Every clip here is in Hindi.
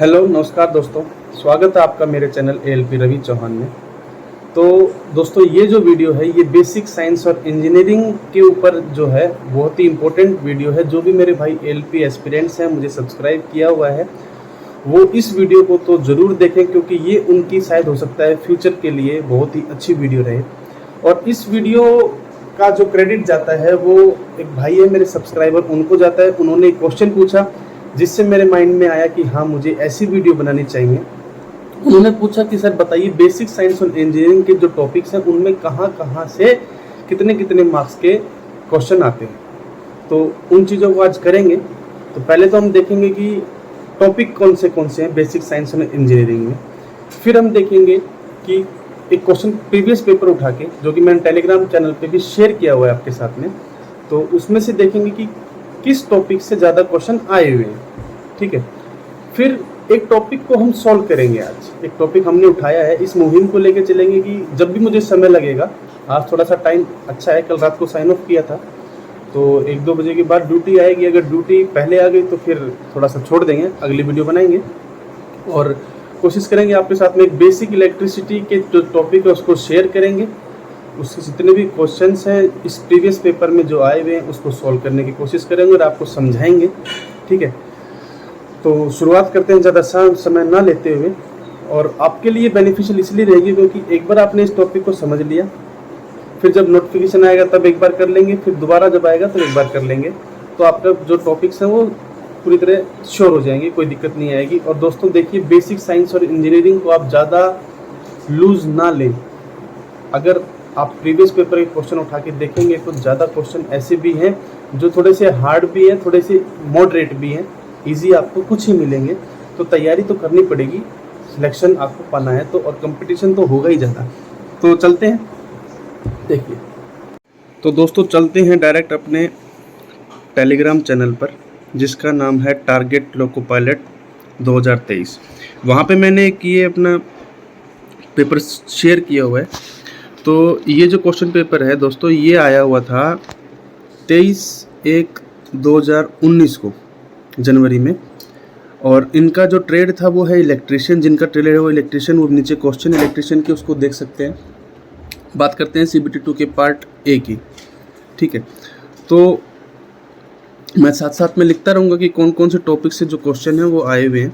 हेलो नमस्कार दोस्तों, स्वागत है आपका मेरे चैनल एएलपी रवि चौहान में। तो दोस्तों, ये जो वीडियो है ये बेसिक साइंस और इंजीनियरिंग के ऊपर जो है बहुत ही इम्पोर्टेंट वीडियो है। जो भी मेरे भाई एएलपी एस्पिरेंट्स हैं, मुझे सब्सक्राइब किया हुआ है, वो इस वीडियो को तो ज़रूर देखें, क्योंकि ये उनकी शायद हो सकता है फ्यूचर के लिए बहुत ही अच्छी वीडियो रहे। और इस वीडियो का जो क्रेडिट जाता है वो एक भाई है मेरे सब्सक्राइबर, उनको जाता है। उन्होंने एक क्वेश्चन पूछा जिससे मेरे माइंड में आया कि हाँ, मुझे ऐसी वीडियो बनानी चाहिए। उन्होंने पूछा कि सर बताइए, बेसिक साइंस और इंजीनियरिंग के जो टॉपिक्स हैं उनमें कहाँ कहाँ से कितने कितने मार्क्स के क्वेश्चन आते हैं। तो उन चीज़ों को आज करेंगे। तो पहले तो हम देखेंगे कि टॉपिक कौन से हैं बेसिक साइंस और इंजीनियरिंग में। फिर हम देखेंगे कि एक क्वेश्चन प्रीवियस पेपर उठा के, जो कि मैंने टेलीग्राम चैनल पे भी शेयर किया हुआ है आपके साथ में, तो उसमें से देखेंगे कि किस टॉपिक से ज़्यादा क्वेश्चन आए हुए हैं। ठीक है। फिर एक टॉपिक को हम सॉल्व करेंगे। आज एक टॉपिक हमने उठाया है, इस मुहिम को लेके चलेंगे कि जब भी मुझे समय लगेगा। आज थोड़ा सा टाइम अच्छा है, कल रात को साइन ऑफ किया था, तो 1-2 बजे के बाद ड्यूटी आएगी। अगर ड्यूटी पहले आ गई तो फिर थोड़ा सा छोड़ देंगे, अगली वीडियो बनाएंगे और कोशिश करेंगे आपके साथ में एक बेसिक इलेक्ट्रिसिटी के जो टॉपिक है उसको शेयर करेंगे। उसके जितने भी क्वेश्चंस हैं इस प्रीवियस पेपर में जो आए हुए हैं उसको सॉल्व करने की कोशिश करेंगे और आपको समझाएंगे। ठीक है। तो शुरुआत करते हैं ज़्यादा समय ना लेते हुए। और आपके लिए बेनिफिशियल इसलिए रहेगी क्योंकि एक बार आपने इस टॉपिक को समझ लिया, फिर जब नोटिफिकेशन आएगा तब एक बार कर लेंगे, फिर दोबारा जब आएगा तो एक बार कर लेंगे। तो आपका जो टॉपिक्स हैं वो पूरी तरह श्योर हो जाएंगे, कोई दिक्कत नहीं आएगी। और दोस्तों देखिए, बेसिक साइंस और इंजीनियरिंग को आप ज़्यादा लूज ना लें। अगर आप प्रीवियस पेपर के क्वेश्चन उठा के देखेंगे तो ज़्यादा क्वेश्चन ऐसे भी हैं जो थोड़े से हार्ड भी हैं, थोड़े से मॉडरेट भी हैं। इजी आपको कुछ ही मिलेंगे, तो तैयारी तो करनी पड़ेगी, सिलेक्शन आपको पाना है तो, और कंपटीशन तो होगा ही ज़्यादा। तो चलते हैं, देखिए। तो दोस्तों चलते हैं डायरेक्ट अपने टेलीग्राम चैनल पर, जिसका नाम है टारगेट लोको पायलट 2023। वहाँ पे मैंने ये अपना पेपर शेयर किया हुआ है। तो ये जो क्वेश्चन पेपर है दोस्तों, ये आया हुआ था 23/1/2019 को, जनवरी में। और इनका जो ट्रेड था वो है इलेक्ट्रिशियन। जिनका ट्रेड है वो इलेक्ट्रिशियन, वो नीचे क्वेश्चन इलेक्ट्रिशियन के उसको देख सकते हैं। बात करते हैं CBT 2 के पार्ट ए की। ठीक है। तो मैं साथ साथ में लिखता रहूँगा कि कौन कौन से टॉपिक से जो क्वेश्चन है वो आए हुए हैं।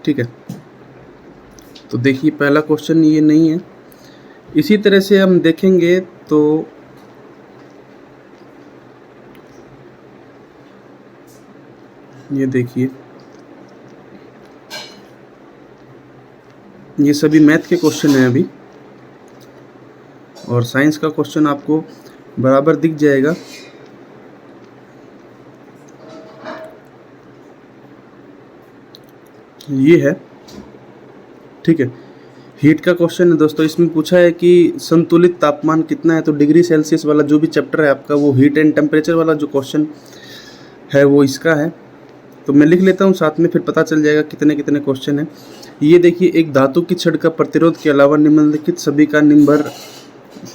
ठीक है। तो देखिए, पहला क्वेश्चन ये नहीं है। इसी तरह से हम देखेंगे तो ये देखिए, ये सभी मैथ के क्वेश्चन हैं अभी, और साइंस का क्वेश्चन आपको बराबर दिख जाएगा। ये है। ठीक है। हीट का क्वेश्चन है दोस्तों। इसमें पूछा है कि संतुलित तापमान कितना है, तो डिग्री सेल्सियस वाला जो भी चैप्टर है आपका, वो हीट एंड टेम्परेचर वाला जो क्वेश्चन है वो इसका है। तो मैं लिख लेता हूँ साथ में, फिर पता चल जाएगा कितने कितने क्वेश्चन हैं। ये देखिए, एक धातु की छड़ का प्रतिरोध के अलावा निम्नलिखित सभी का निर्भर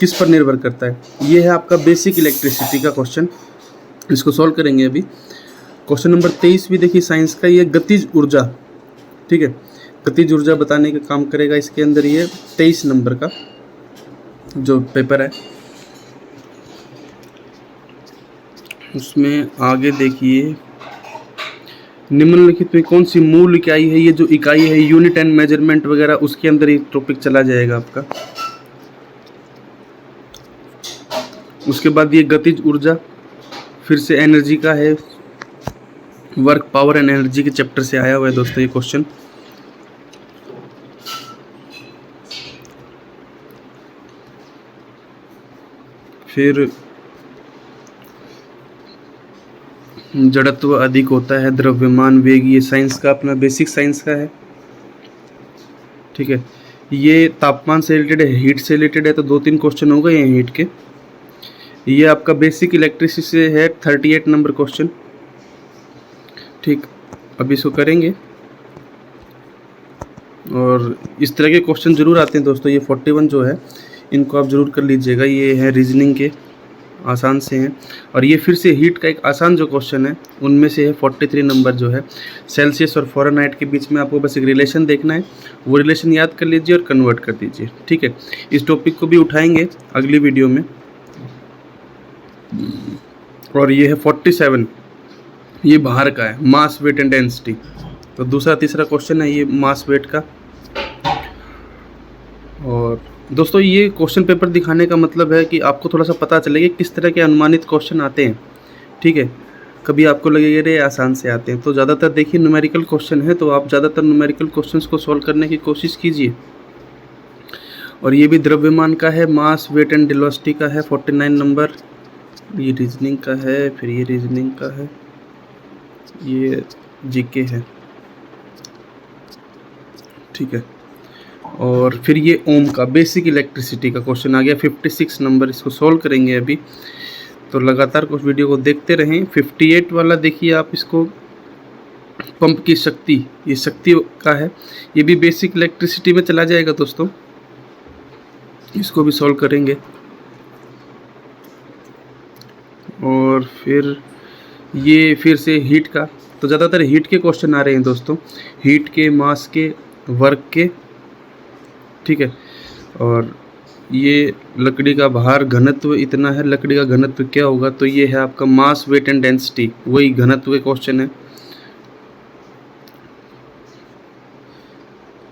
किस पर निर्भर करता है। ये है आपका बेसिक इलेक्ट्रिसिटी का क्वेश्चन। इसको सॉल्व करेंगे अभी। क्वेश्चन नंबर 23 भी देखिए साइंस का, ये गतिज ऊर्जा। ठीक है। गतिज ऊर्जा बताने का काम करेगा इसके अंदर। ये 23 नंबर का जो पेपर है उसमें आगे देखिए, निम्नलिखित में कौन सी मूल इकाई है। ये जो इकाई है यूनिट एंड मेजरमेंट वगैरह, उसके अंदर ये टॉपिक चला जाएगा आपका। उसके बाद ये गतिज ऊर्जा, फिर से एनर्जी का है, वर्क, पावर एंड एनर्जी के चैप्टर से आया हुआ है दोस्तों ये क्वेश्चन। फिर जड़त्व अधिक होता है, द्रव्यमान, वेग, ये साइंस का अपना बेसिक साइंस का है। ठीक है। ये तापमान से रिलेटेड है, हीट से रिलेटेड है, तो 2-3 क्वेश्चन हो गए हैं हीट के। ये आपका बेसिक इलेक्ट्रिसिटी से है 38 नंबर क्वेश्चन। ठीक, अभी इसको करेंगे। और इस तरह के क्वेश्चन ज़रूर आते हैं दोस्तों। ये 41 जो है इनको आप ज़रूर कर लीजिएगा। ये है रीजनिंग के आसान से हैं। और ये फिर से हीट का एक आसान जो क्वेश्चन है उनमें से है 43 नंबर जो है सेल्सियस और फ़ारेनहाइट के बीच में आपको बस एक रिलेशन देखना है, वो रिलेशन याद कर लीजिए और कन्वर्ट कर दीजिए। ठीक है, इस टॉपिक को भी उठाएंगे अगली वीडियो में। और ये है 47, ये बाहर का है, मास वेट एंड डेंसिटी। तो दूसरा तीसरा क्वेश्चन है ये मास वेट का। और दोस्तों ये क्वेश्चन पेपर दिखाने का मतलब है कि आपको थोड़ा सा पता चले कि किस तरह के अनुमानित क्वेश्चन आते हैं। ठीक है, कभी आपको लगेगा रे आसान से आते हैं, तो ज़्यादातर देखिए न्यूमेरिकल क्वेश्चन है, तो आप ज़्यादातर न्यूमेरिकल क्वेश्चंस को सॉल्व करने की कोशिश कीजिए। और ये भी द्रव्यमान का है, मास वेट एंड वेलोसिटी का है 49 नंबर। ये रीजनिंग का है, फिर ये रीजनिंग का है, ये जीके है। ठीक है, और फिर ये ओम का बेसिक इलेक्ट्रिसिटी का क्वेश्चन आ गया 56 नंबर। इसको सॉल्व करेंगे अभी, तो लगातार कुछ वीडियो को देखते रहें। 58 वाला देखिए आप, इसको पंप की शक्ति, ये शक्ति का है, ये भी बेसिक इलेक्ट्रिसिटी में चला जाएगा दोस्तों, इसको भी सॉल्व करेंगे। और फिर ये फिर से हीट का, तो ज़्यादातर हीट के क्वेश्चन आ रहे हैं दोस्तों, हीट के, मास के, वर्क के। ठीक है, और ये लकड़ी का भार घनत्व इतना है, लकड़ी का घनत्व क्या होगा, तो ये है आपका मास वेट एंड डेंसिटी, वही घनत्व के क्वेश्चन है।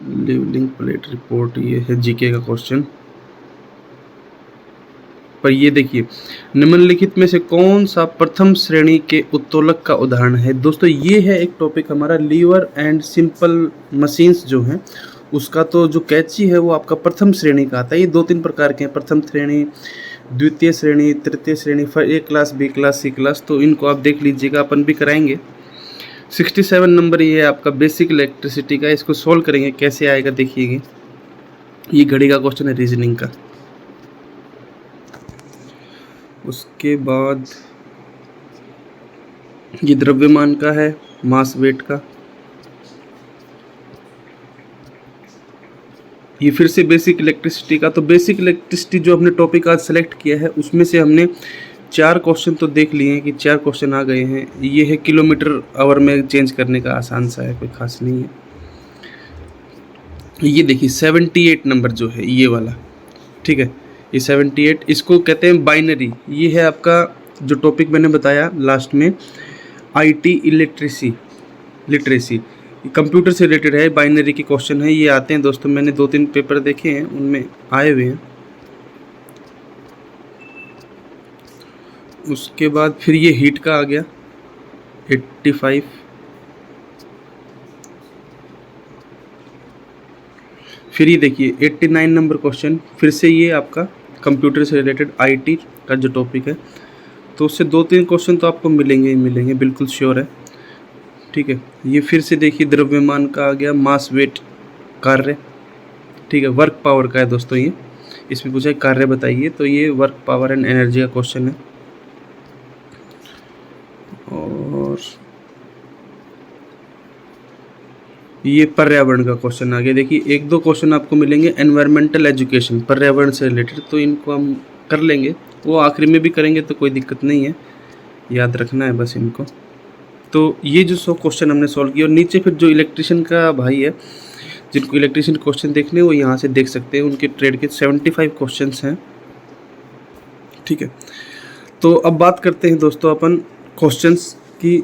लेवलिंग प्लेट रिपोर्ट, ये है जीके का क्वेश्चन। पर ये देखिए, निम्नलिखित में से कौन सा प्रथम श्रेणी के उत्तोलक का उदाहरण है। दोस्तों ये है एक टॉपिक हमारा, लीवर एंड सिंपल मशीन्स जो हैं उसका, तो जो कैंची है वो आपका प्रथम श्रेणी का आता है। ये 2-3 प्रकार के हैं, प्रथम श्रेणी, द्वितीय श्रेणी, तृतीय श्रेणी, ए क्लास, बी क्लास, सी क्लास, तो इनको आप देख लीजिएगा, अपन भी कराएंगे। 67 नंबर ये है आपका बेसिक इलेक्ट्रिसिटी का, इसको सोल्व करेंगे, कैसे आएगा देखिएगा। ये घड़ी का क्वेश्चन है रीजनिंग का। उसके बाद ये द्रव्यमान का है, मास वेट का। ये फिर से बेसिक इलेक्ट्रिसिटी का। तो बेसिक इलेक्ट्रिसिटी जो हमने टॉपिक आज सेलेक्ट किया है उसमें से हमने 4 क्वेश्चन तो देख लिए हैं कि 4 क्वेश्चन आ गए हैं। ये है किलोमीटर आवर में चेंज करने का, आसान सा है, कोई खास नहीं है। ये देखिए 78 नंबर जो है ये वाला, ठीक है, ये 78, इसको कहते हैं बाइनरी। ये है आपका जो टॉपिक मैंने बताया लास्ट में, IT लिटरेसी, कंप्यूटर से रिलेटेड है, बाइनरी के क्वेश्चन है। ये आते हैं दोस्तों, मैंने 2-3 पेपर देखे हैं उनमें आए हुए हैं। उसके बाद फिर ये हीट का आ गया 85। फिर ये देखिए 89 नंबर क्वेश्चन, फिर से ये आपका कंप्यूटर से रिलेटेड IT का जो टॉपिक है, तो उससे 2-3 क्वेश्चन तो आपको मिलेंगे ही मिलेंगे, बिल्कुल श्योर है। ठीक है, ये फिर से देखिए द्रव्यमान का आ गया, मास वेट कार्य, ठीक है, वर्क पावर का है दोस्तों। ये इसमें पूछा कार्य बताइए, तो ये वर्क पावर एंड एनर्जी का क्वेश्चन है। और ये पर्यावरण का क्वेश्चन आ गया। देखिए 1-2 क्वेश्चन आपको मिलेंगे एनवायरमेंटल एजुकेशन, पर्यावरण से रिलेटेड, तो इनको हम कर लेंगे, वो आखिरी में भी करेंगे तो कोई दिक्कत नहीं है, याद रखना है बस इनको। तो ये जो 100 क्वेश्चन हमने सॉल्व किए, और नीचे फिर जो इलेक्ट्रिशियन का भाई है, जिनको इलेक्ट्रिशियन क्वेश्चन देखने, वो यहाँ से देख सकते हैं, उनके ट्रेड के 75 क्वेश्चंस हैं। ठीक है, तो अब बात करते हैं दोस्तों अपन क्वेश्चंस की।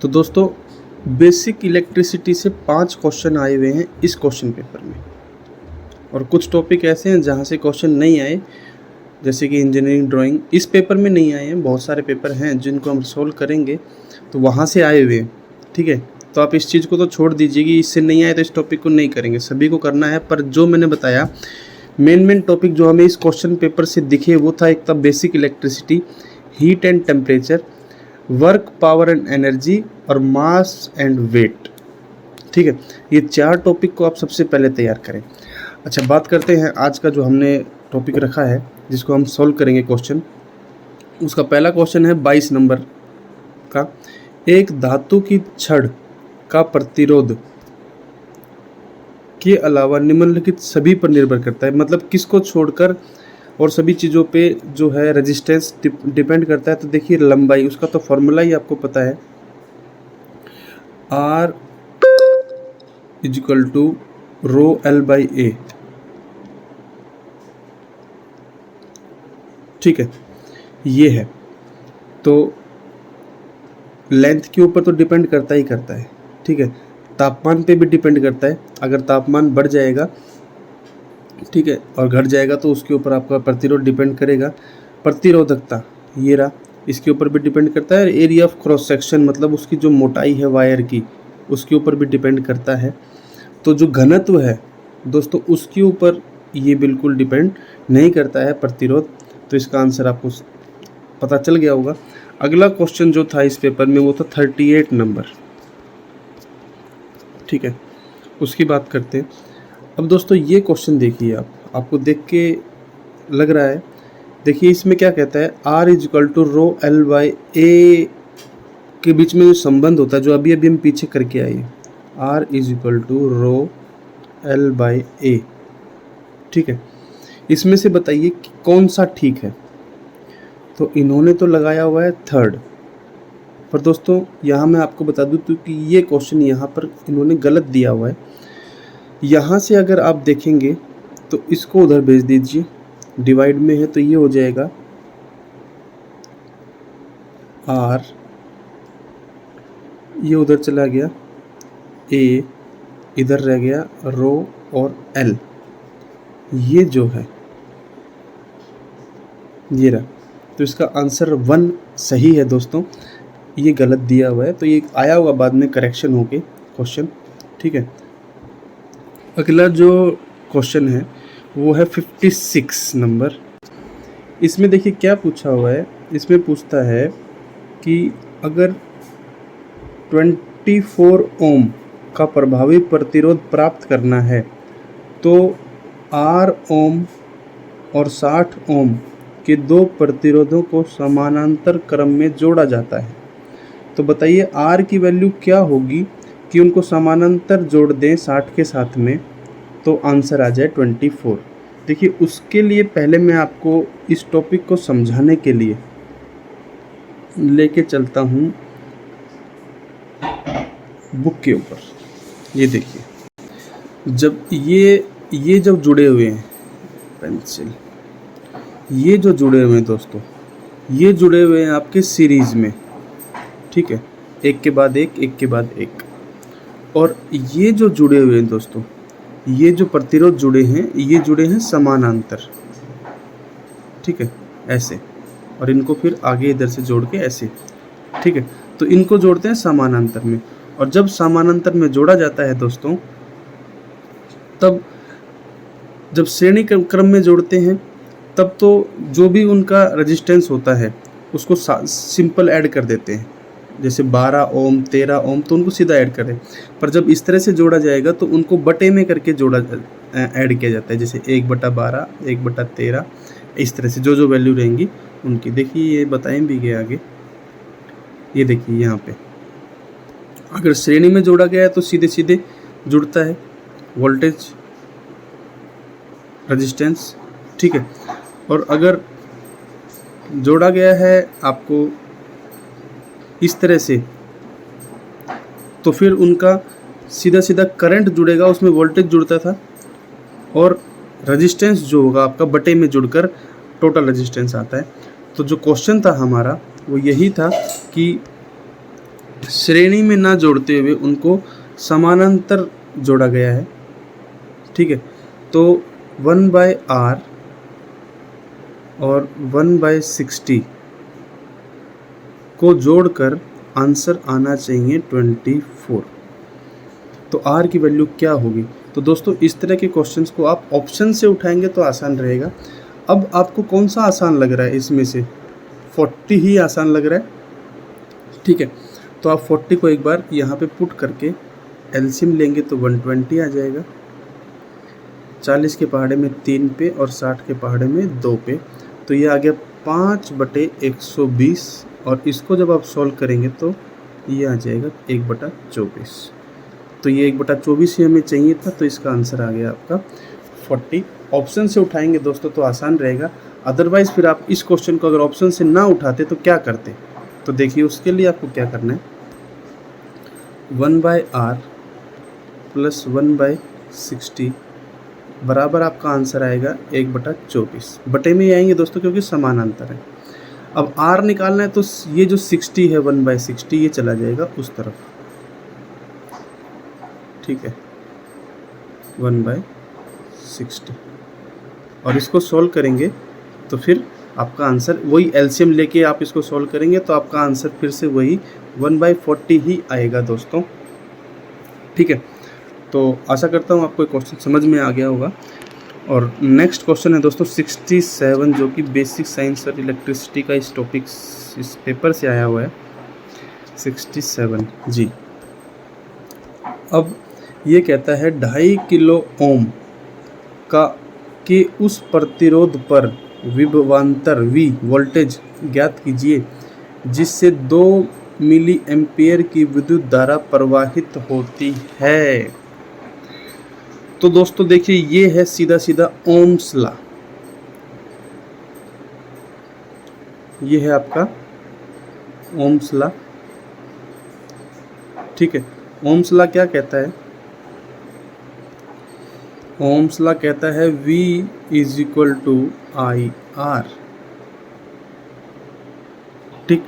तो दोस्तों बेसिक इलेक्ट्रिसिटी से 5 क्वेश्चन आए हुए हैं इस क्वेश्चन पेपर में, और कुछ टॉपिक ऐसे हैं जहाँ से क्वेश्चन नहीं आए, जैसे कि इंजीनियरिंग ड्राइंग, इस पेपर में नहीं आए हैं। बहुत सारे पेपर हैं जिनको हम सोल्व करेंगे, तो वहाँ से आए हुए हैं। ठीक है, तो आप इस चीज़ को तो छोड़ दीजिए कि इससे नहीं आए तो इस टॉपिक को नहीं करेंगे, सभी को करना है। पर जो मैंने बताया मेन टॉपिक जो हमें इस क्वेश्चन पेपर से दिखे, वो था एक था basic electricity, heat and temperature, work power and energy, और मास एंड वेट। ठीक है, ये 4 टॉपिक को आप सबसे पहले तैयार करें। अच्छा, बात करते हैं आज का जो हमने टॉपिक रखा है जिसको हम सॉल्व करेंगे क्वेश्चन। उसका पहला क्वेश्चन है 22 नंबर का, एक धातु की छड़ का प्रतिरोध के अलावा निम्नलिखित सभी पर निर्भर करता है। मतलब किसको छोड़कर और सभी चीज़ों पे जो है रेजिस्टेंस डिपेंड करता है। तो देखिए लंबाई, उसका तो फॉर्मूला ही आपको पता है, R is equal to rho L by A. ठीक है, ये है। तो लेंथ के ऊपर तो डिपेंड करता ही करता है। ठीक है, तापमान पे भी डिपेंड करता है। अगर तापमान बढ़ जाएगा, ठीक है, और घट जाएगा तो उसके ऊपर आपका प्रतिरोध डिपेंड करेगा। प्रतिरोधकता ये रहा, इसके ऊपर भी डिपेंड करता है। एरिया ऑफ क्रॉस सेक्शन, मतलब उसकी जो मोटाई है वायर की, उसके ऊपर भी डिपेंड करता है। तो जो घनत्व है दोस्तों, उसके ऊपर ये बिल्कुल डिपेंड नहीं करता है प्रतिरोध। तो इसका आंसर आपको पता चल गया होगा। अगला क्वेश्चन जो था इस पेपर में वो था 38 नंबर। ठीक है, उसकी बात करते हैं। अब दोस्तों ये क्वेश्चन देखिए, आपको देख के लग रहा है, देखिए इसमें क्या कहता है, R is equal to rho L by A के बीच में जो संबंध होता है, जो अभी हम पीछे करके आए, R is equal to rho L by A. ठीक है, इसमें से बताइए कि कौन सा ठीक है। तो इन्होंने तो लगाया हुआ है थर्ड, पर दोस्तों यहाँ मैं आपको बता दूँ क्योंकि ये क्वेश्चन यहाँ पर इन्होंने गलत दिया हुआ है। यहाँ से अगर आप देखेंगे तो इसको उधर भेज दीजिए, डिवाइड में है तो ये हो जाएगा R, ये उधर चला गया, A इधर रह गया, रो और L, ये जो है ये रहा। तो इसका आंसर 1 सही है दोस्तों, ये गलत दिया हुआ है। तो ये आया होगा बाद में करेक्शन होके क्वेश्चन। ठीक है, अगला जो क्वेश्चन है वो है 56 नंबर। इसमें देखिए क्या पूछा हुआ है, इसमें पूछता है कि अगर 24 ओम का प्रभावी प्रतिरोध प्राप्त करना है तो R ओम और 60 ओम के दो प्रतिरोधों को समानांतर क्रम में जोड़ा जाता है। तो बताइए R की वैल्यू क्या होगी कि उनको समानांतर जोड़ दें 60 के साथ में, तो आंसर आ जाए 24। देखिए उसके लिए पहले मैं आपको इस टॉपिक को समझाने के लिए लेके चलता हूँ बुक के ऊपर। ये देखिए, जब ये जब जुड़े हुए हैं पेंसिल, ये जो जुड़े हुए हैं दोस्तों, ये जुड़े हुए हैं आपके सीरीज़ में। ठीक है, एक के बाद एक, एक के बाद एक। और ये जो जुड़े हुए हैं दोस्तों, ये जो प्रतिरोध जुड़े हैं, ये जुड़े हैं समानांतर। ठीक है, ऐसे, और इनको फिर आगे इधर से जोड़ के ऐसे। ठीक है, तो इनको जोड़ते हैं समानांतर में। और जब समानांतर में जोड़ा जाता है दोस्तों, तब जब श्रेणी क्रम में जोड़ते हैं तब तो जो भी उनका रेजिस्टेंस होता है उसको सिंपल ऐड कर देते हैं। जैसे 12 ओम 13 ओम तो उनको सीधा ऐड करें। पर जब इस तरह से जोड़ा जाएगा तो उनको बटे में करके ऐड किया जाता है। जैसे 1/12, 1/13, इस तरह से जो जो वैल्यू रहेंगी उनकी। देखिए ये बताएं भी गए आगे, ये देखिए यहाँ पे अगर श्रेणी में जोड़ा गया है तो सीधे सीधे जुड़ता है वोल्टेज रेजिस्टेंस। ठीक है, और अगर जोड़ा गया है आपको इस तरह से तो फिर उनका सीधा सीधा करंट जुड़ेगा, उसमें वोल्टेज जुड़ता था और रेजिस्टेंस जो होगा आपका बटे में जुड़कर टोटल रेजिस्टेंस आता है। तो जो क्वेश्चन था हमारा वो यही था कि श्रेणी में ना जोड़ते हुए उनको समानांतर जोड़ा गया है। ठीक है, तो 1/R और 1/60 को जोड़कर आंसर आना चाहिए 24। तो R की वैल्यू क्या होगी? तो दोस्तों इस तरह के क्वेश्चंस को आप ऑप्शन से उठाएंगे तो आसान रहेगा। अब आपको कौन सा आसान लग रहा है इसमें से? 40 ही आसान लग रहा है। ठीक है, तो आप 40 को एक बार यहाँ पे पुट करके एलसीएम लेंगे तो 120 आ जाएगा। 40 के पहाड़े में 3 पे और 60 के पहाड़े में 2 पे, तो ये आ गया 5/120। और इसको जब आप सॉल्व करेंगे तो ये आ जाएगा 1/24। तो ये 1/24 ही हमें चाहिए था, तो इसका आंसर आ गया आपका 40। ऑप्शन से उठाएंगे दोस्तों तो आसान रहेगा, अदरवाइज़ फिर आप इस क्वेश्चन को अगर ऑप्शन से ना उठाते तो क्या करते। तो देखिए उसके लिए आपको क्या करना है, 1/r प्लस 1/60 बराबर आपका आंसर आएगा 1/24। बटे में ही आएंगे दोस्तों क्योंकि समानांतर है। अब r निकालना है तो ये जो 60 है 1/60 ये चला जाएगा उस तरफ, ठीक है, 1/60। और इसको सॉल्व करेंगे तो फिर आपका आंसर वही एलसीएम लेके आप इसको सॉल्व करेंगे तो आपका आंसर फिर से वही 1/40 ही आएगा दोस्तों, ठीक है। तो आशा करता हूँ आपको क्वेश्चन समझ में आ गया होगा। और नेक्स्ट क्वेश्चन है दोस्तों 67, जो कि बेसिक साइंस और इलेक्ट्रिसिटी का इस टॉपिक इस पेपर से आया हुआ है। 67 जी। अब ये कहता है 2.5 किलो ओम के उस प्रतिरोध पर विभवांतर V वोल्टेज ज्ञात कीजिए जिससे 2 मिली एम्पियर की विद्युत धारा प्रवाहित होती है। तो दोस्तों देखिए ये है सीधा सीधा ओम्स लॉ, ये है आपका ओम्स लॉ, ठीक है। ओम्स लॉ क्या कहता है, ओम्स लॉ कहता है V = IR, ठीक।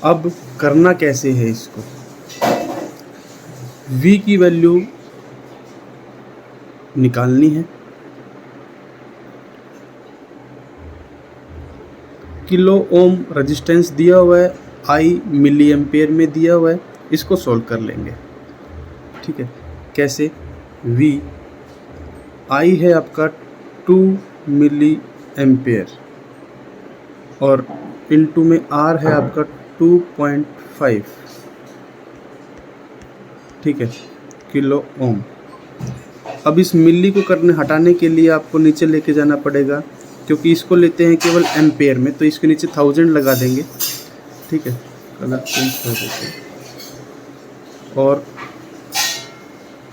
अब करना कैसे है इसको, V की वैल्यू निकालनी है, किलो ओम रेजिस्टेंस दिया हुआ है, I मिली एम्पेयर में दिया हुआ है, इसको सॉल्व कर लेंगे, ठीक है। कैसे, V I है आपका 2 मिली एम्पेयर और इनटू में R है आपका 2.5, ठीक है, किलो ओम। अब इस मिली को हटाने के लिए आपको नीचे लेके जाना पड़ेगा क्योंकि इसको लेते हैं केवल एम्पेयर में, तो इसके नीचे 1000 लगा देंगे, ठीक है, कलर चेंज कर देते हैं। और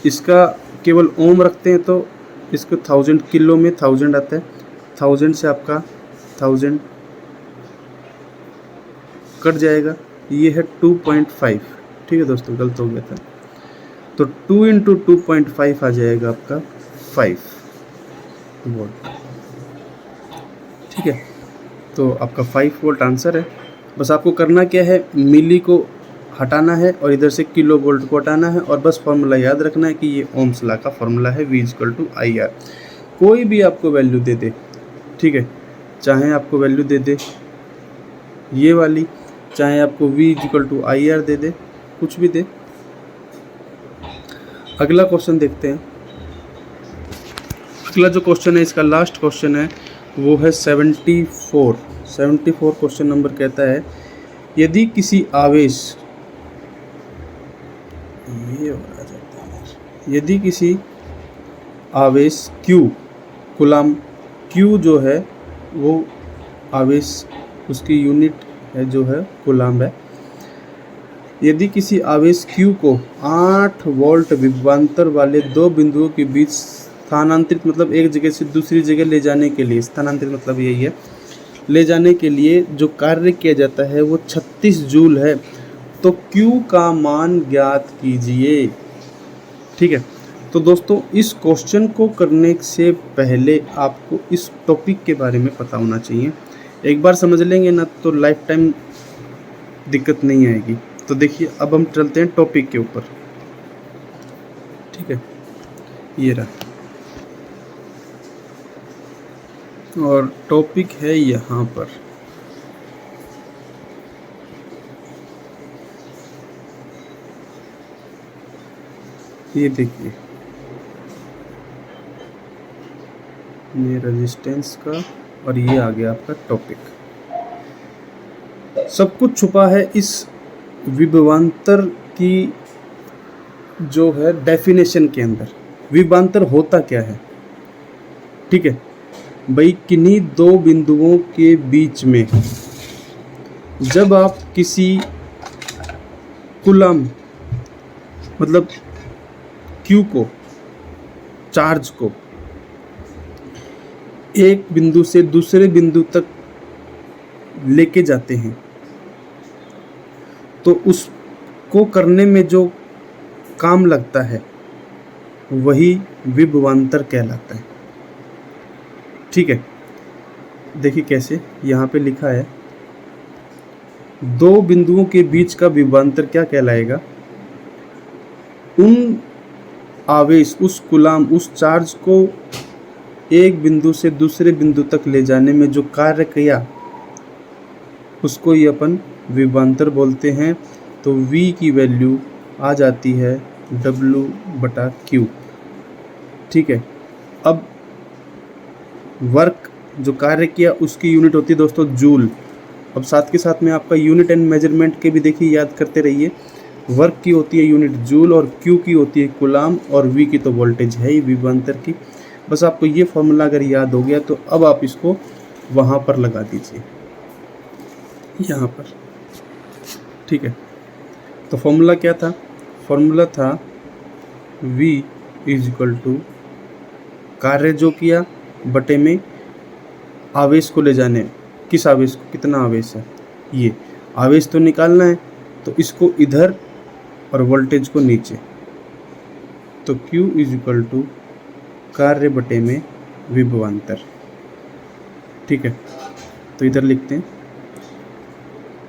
इसका केवल ओम रखते हैं तो इसको 1000 किलो में 1000 आता है, 1000 से आपका 1000 कट जाएगा, ये है 2.5, ठीक है दोस्तों, गलत हो गया था। तो 2 × 2.5 आ जाएगा आपका 5 वोल्ट, ठीक है। तो आपका 5 वोल्ट आंसर है। बस आपको करना क्या है, मिली को हटाना है और इधर से किलो वोल्ट को हटाना है और बस फॉर्मूला याद रखना है कि ये ओम्स लॉ का फॉर्मूला है V = IR। कोई भी आपको वैल्यू दे दे, ठीक है, चाहे आपको वैल्यू दे दे ये वाली, चाहे आपको V = IR दे दे, कुछ भी दे। अगला क्वेश्चन देखते हैं। अगला जो क्वेश्चन है इसका लास्ट क्वेश्चन है, वो है 74 क्वेश्चन नंबर कहता है यदि किसी आवेश यदि किसी आवेश Q कूलम, Q जो है वो आवेश उसकी यूनिट है जो है कूलम है, यदि किसी आवेश Q को 8 वोल्ट विभवांतर वाले 2 बिंदुओं के बीच स्थानांतरित, मतलब एक जगह से दूसरी जगह ले जाने के लिए, स्थानांतरित मतलब यही है, ले जाने के लिए जो कार्य किया जाता है वो 36 जूल है, तो Q का मान ज्ञात कीजिए, ठीक है। तो दोस्तों इस क्वेश्चन को करने से पहले आपको इस टॉपिक के बारे में पता होना चाहिए। एक बार समझ लेंगे ना तो लाइफ टाइम दिक्कत नहीं आएगी। तो देखिए अब हम चलते हैं टॉपिक के ऊपर, ठीक है, ये रहा, और टॉपिक है यहाँ पर, ये देखिए, ये रेजिस्टेंस का और ये आ गया आपका टॉपिक। सब कुछ छुपा है इस विभवांतर की जो है डेफिनेशन के अंदर। विभवांतर होता क्या है, ठीक है भाई, किन्हीं 2 बिंदुओं के बीच में जब आप किसी कूलम मतलब Q को, चार्ज को एक बिंदु से दूसरे बिंदु तक लेके जाते हैं, तो उसको करने में जो काम लगता है वही विभवांतर कहलाता है। ठीक है, देखिए कैसे, यहाँ पे लिखा है दो बिंदुओं के बीच का विभवांतर क्या कहलाएगा? उन आवेश, उस कूलाम, उस चार्ज को एक बिंदु से दूसरे बिंदु तक ले जाने में जो कार्य किया उसको ही अपन विभवांतर बोलते हैं। तो V की वैल्यू आ जाती है W/Q। ठीक है, अब वर्क जो कार्य किया उसकी यूनिट होती है दोस्तों जूल। अब साथ के साथ में आपका यूनिट एंड मेजरमेंट के भी देखिए याद करते रहिए। वर्क की होती है यूनिट जूल और Q की होती है कूलाम और V की तो वोल्टेज है ही विभवांतर की। बस आपको ये फॉर्मूला अगर याद हो गया तो अब आप इसको वहाँ पर लगा दीजिए, यहाँ पर। ठीक है, तो फॉर्मूला क्या था? फॉर्मूला था V = कार्य जो किया बटे में आवेश को ले जाने। किस आवेश को? कितना आवेश है? ये आवेश तो निकालना है, तो इसको इधर और वोल्टेज को नीचे। तो Q = कार्य बटे में विभवांतर। ठीक है, तो इधर लिखते हैं।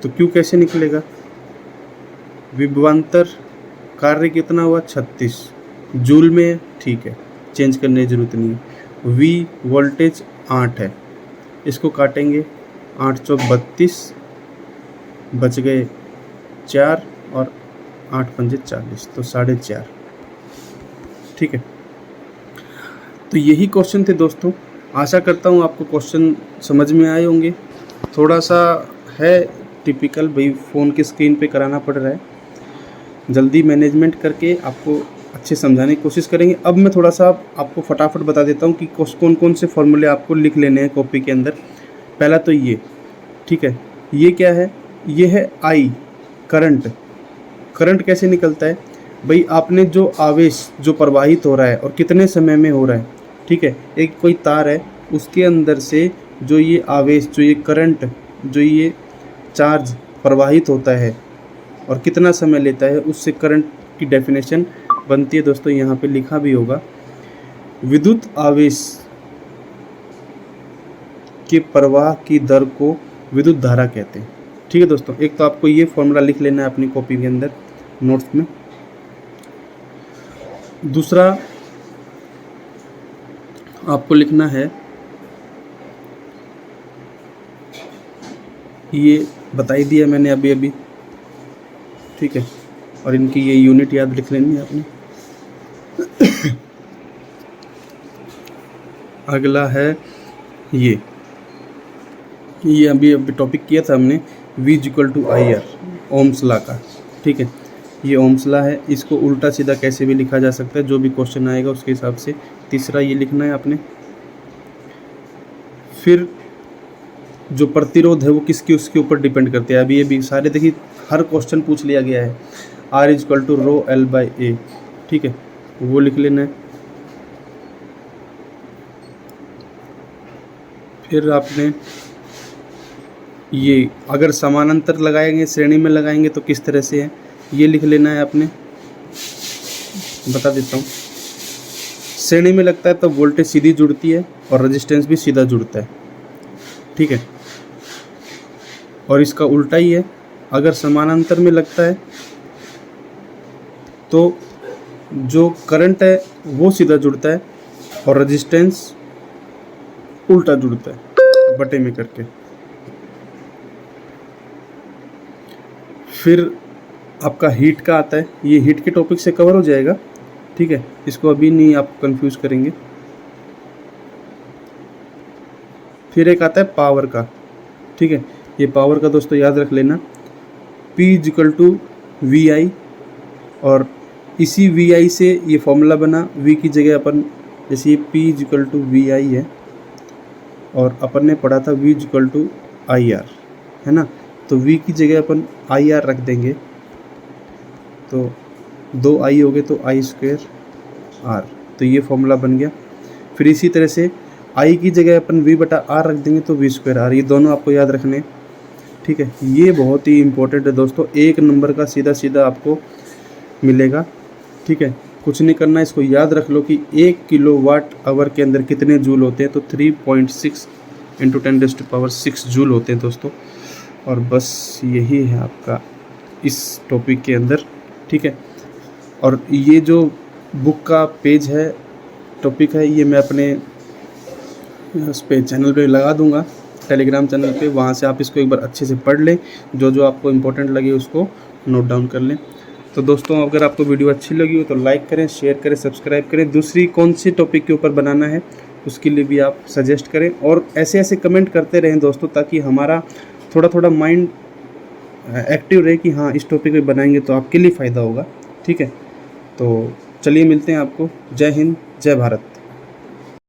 तो Q कैसे निकलेगा? विभवांतर कार्य कितना हुआ? 36 जूल में। ठीक है, चेंज करने की जरूरत नहीं है। V वोल्टेज 8 है, इसको काटेंगे 8 चौक 32, बच गए 4 और 8 पंजे 40, तो 4.5। ठीक है, तो यही क्वेश्चन थे दोस्तों। आशा करता हूँ आपको क्वेश्चन समझ में आए होंगे। थोड़ा सा है टिपिकल, भाई फ़ोन की स्क्रीन पे कराना पड़ रहा है, जल्दी मैनेजमेंट करके आपको अच्छे समझाने की कोशिश करेंगे। अब मैं थोड़ा सा आपको फटाफट बता देता हूँ कि कौन कौन से फॉर्मूले आपको लिख लेने हैं कॉपी के अंदर। पहला तो ये, ठीक है, ये क्या है? ये है I, करंट। करंट कैसे निकलता है भाई? आपने जो आवेश जो प्रवाहित हो रहा है और कितने समय में हो रहा है, ठीक है, एक कोई तार है, उसके अंदर से जो ये आवेश, जो ये करंट, जो ये चार्ज प्रवाहित होता है और कितना समय लेता है, उससे करंट की डेफिनेशन बनती है दोस्तों। यहाँ पे लिखा भी होगा, विद्युत आवेश के प्रवाह की दर को विद्युत धारा कहते हैं। ठीक है दोस्तों, एक तो आपको ये फॉर्मूला लिख लेना है अपनी कॉपी के अंदर, नोट्स में। दूसरा आपको लिखना है, ये बताई दिया मैंने अभी अभी, ठीक है, और इनकी ये यूनिट याद लिख लेनी है आपने। अगला है ये अभी टॉपिक किया था हमने, V = IR, ओम्स लॉ का। ठीक है, ये ओम्स लॉ है, इसको उल्टा सीधा कैसे भी लिखा जा सकता है, जो भी क्वेश्चन आएगा उसके हिसाब से। तीसरा ये लिखना है आपने। फिर जो प्रतिरोध है वो किसके, उसके ऊपर डिपेंड करते हैं। अभी ये भी सारे देखिए हर क्वेश्चन पूछ लिया गया है। R = ρL/A, ठीक है, वो लिख लेना है। फिर आपने ये अगर समानांतर लगाएंगे, श्रेणी में लगाएंगे तो किस तरह से है, ये लिख लेना है आपने। बता देता हूँ, श्रेणी में लगता है तो वोल्टेज सीधी जुड़ती है और रेजिस्टेंस भी सीधा जुड़ता है। ठीक है, और इसका उल्टा ही है, अगर समानांतर में लगता है तो जो करंट है वो सीधा जुड़ता है और रेजिस्टेंस उल्टा जुड़ता है बटे में करके। फिर आपका हीट का आता है, ये हीट के टॉपिक से कवर हो जाएगा। ठीक है, इसको अभी नहीं आप कंफ्यूज करेंगे। फिर एक आता है पावर का। ठीक है, ये पावर का दोस्तों याद रख लेना, P = VI, और इसी VI से ये फॉर्मूला बना। V की जगह अपन, जैसे ये P = VI है और अपन ने पढ़ा था V = IR, है ना, तो V की जगह अपन IR रख देंगे। तो 2i हो गए तो i स्क्वायर r, तो ये फॉर्मूला बन गया। फिर इसी तरह से i की जगह अपन v बटा r रख देंगे तो v स्क्वायर r, ये दोनों आपको याद रखने हैं, ठीक है। ये बहुत ही इंपॉर्टेंट है दोस्तों, 1 नंबर का सीधा सीधा आपको मिलेगा, ठीक है। कुछ नहीं करना, इसको याद रख लो कि 1 किलोवाट आवर के अंदर कितने जूल होते हैं, तो 3.6 इंटू 10⁻6 जूल होते हैं दोस्तों। और बस यही है आपका इस टॉपिक के अंदर, ठीक है। और ये जो बुक का पेज है, टॉपिक है, ये मैं अपने उस पे चैनल पे लगा दूंगा, टेलीग्राम चैनल पे, वहाँ से आप इसको एक बार अच्छे से पढ़ लें, जो जो आपको इम्पोर्टेंट लगे उसको नोट डाउन कर लें। तो दोस्तों अगर आपको वीडियो अच्छी लगी हो तो लाइक करें, शेयर करें, सब्सक्राइब करें। दूसरी कौन सी टॉपिक के ऊपर बनाना है उसके लिए भी आप सजेस्ट करें, और ऐसे ऐसे कमेंट करते रहें दोस्तों, ताकि हमारा थोड़ा थोड़ा माइंड एक्टिव रहे कि हाँ इस टॉपिक पे बनाएंगे तो आपके लिए फ़ायदा होगा, ठीक है। तो चलिए मिलते हैं आपको। जय हिंद, जय भारत।